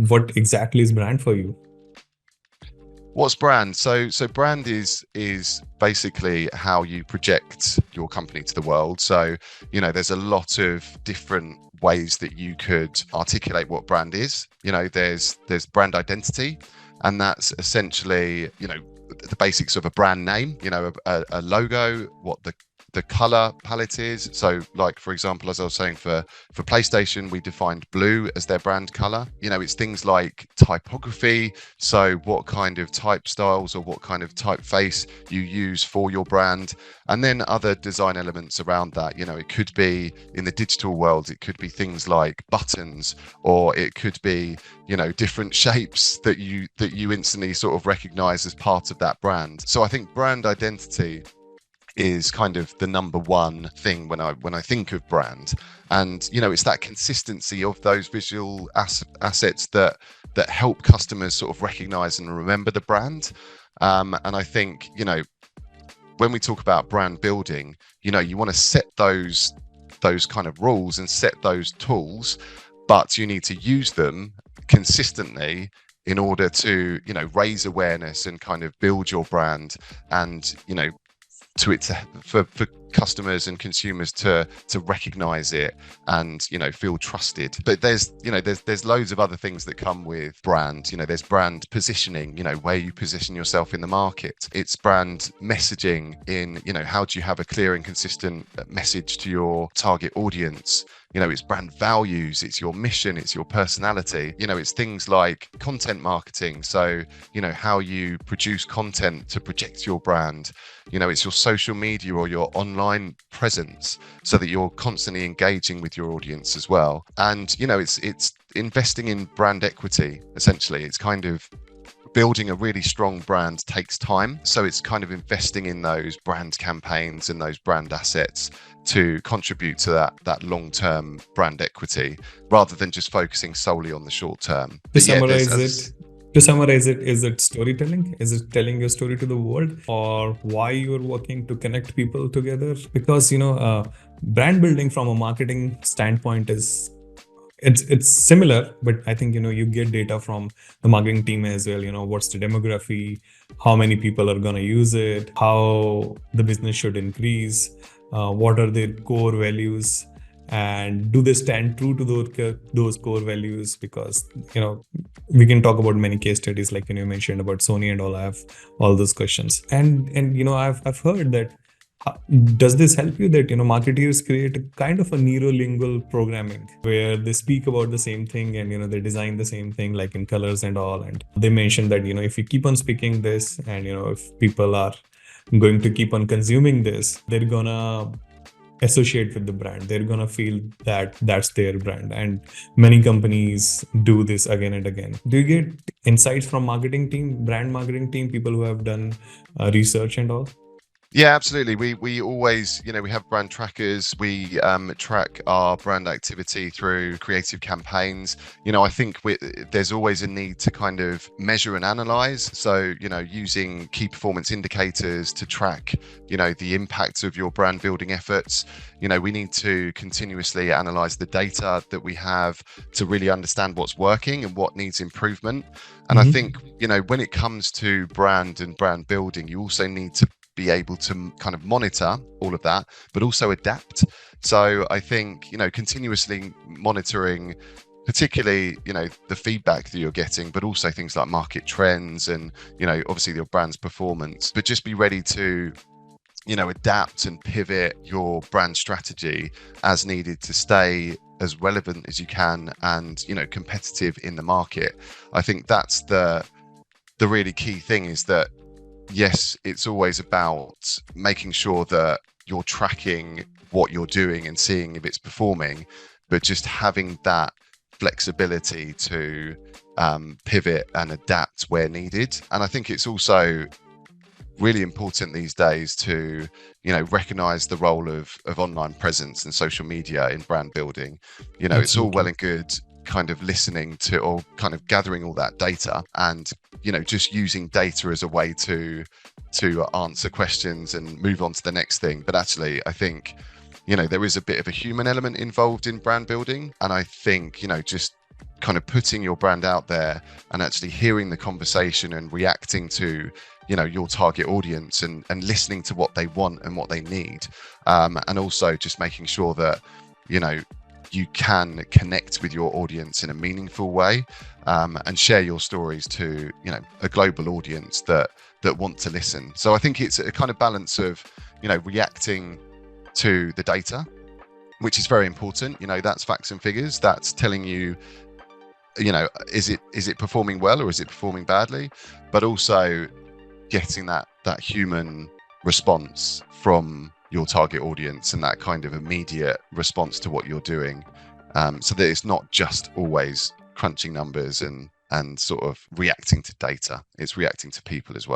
what exactly is brand for you? What's brand? So brand is basically how you project your company to the world. So, there's a lot of different ways that you could articulate what brand is. There's brand identity, and that's essentially, the basics of a brand name, a logo, what the color palette is. So, like, for example, as I was saying, for PlayStation, we defined blue as their brand color. It's things like typography, so what kind of type styles or what kind of typeface you use for your brand, and then other design elements around that. It could be in the digital world, it could be things like buttons, or it could be, different shapes that you instantly sort of recognize as part of that brand. So I think brand identity is kind of the number one thing when I think of brand. And it's that consistency of those visual assets that help customers sort of recognize and remember the brand. And I think, when we talk about brand building, you want to set those kind of rules and set those tools, but you need to use them consistently in order to raise awareness and kind of build your brand, and for customers and consumers to recognize it and feel trusted. But there's loads of other things that come with brand. There's brand positioning, where you position yourself in the market. It's brand messaging in how do you have a clear and consistent message to your target audience. It's brand values, it's your mission, it's your personality. It's things like content marketing. So, how you produce content to project your brand. It's your social media or your online presence, so that you're constantly engaging with your audience as well. And, it's investing in brand equity, essentially. It's kind of building a really strong brand takes time. So it's kind of investing in those brand campaigns and those brand assets to contribute to that long-term brand equity, rather than just focusing solely on the short term. To But yeah, summarize it, is it storytelling? Is it telling your story to the world, or why you're working to connect people together? Because brand building from a marketing standpoint is it's similar, but I think you get data from the marketing team as well. What's the demography, how many people are gonna use it, how the business should increase, what are their core values, and do they stand true to those core values? Because we can talk about many case studies, like you mentioned about Sony and all. I have all those questions, and I've heard that. uh, Does this help you that marketeers create a kind of a neurolingual programming where they speak about the same thing, and they design the same thing, like in colors and all, and they mention that if you keep on speaking this, and if people are going to keep on consuming this, they're gonna associate with the brand, they're gonna feel that that's their brand. And many companies do this again and again. Do you get insights from brand marketing team, people who have done research and all? Yeah, absolutely. We always, we have brand trackers. We track our brand activity through creative campaigns. I think there's always a need to kind of measure and analyze. So, using key performance indicators to track, the impact of your brand building efforts. We need to continuously analyze the data that we have to really understand what's working and what needs improvement. And I think, when it comes to brand and brand building, you also need to be able to kind of monitor all of that, but also adapt. So I think, continuously monitoring, particularly, the feedback that you're getting, but also things like market trends and, obviously your brand's performance, but just be ready to, adapt and pivot your brand strategy as needed to stay as relevant as you can and, competitive in the market. I think that's the really key thing, is that yes, it's always about making sure that you're tracking what you're doing and seeing if it's performing, but just having that flexibility to pivot and adapt where needed. And I think it's also really important these days to recognize the role of online presence and social media in brand building. It's all well Absolutely. and good kind of listening to, or kind of gathering all that data and just using data as a way to answer questions and move on to the next thing. But actually, I think there is a bit of a human element involved in brand building, and I think just kind of putting your brand out there and actually hearing the conversation and reacting to, you know, your target audience and listening to what they want and what they need, and also just making sure that, you know, you can connect with your audience in a meaningful way, and share your stories to, you know, a global audience that want to listen. So I think it's a kind of balance of, you know, reacting to the data, which is very important. You know, that's facts and figures. That's telling you, you know, is it performing well or is it performing badly? But also getting that human response from your target audience and that kind of immediate response to what you're doing, so that it's not just always crunching numbers and sort of reacting to data. It's reacting to people as well.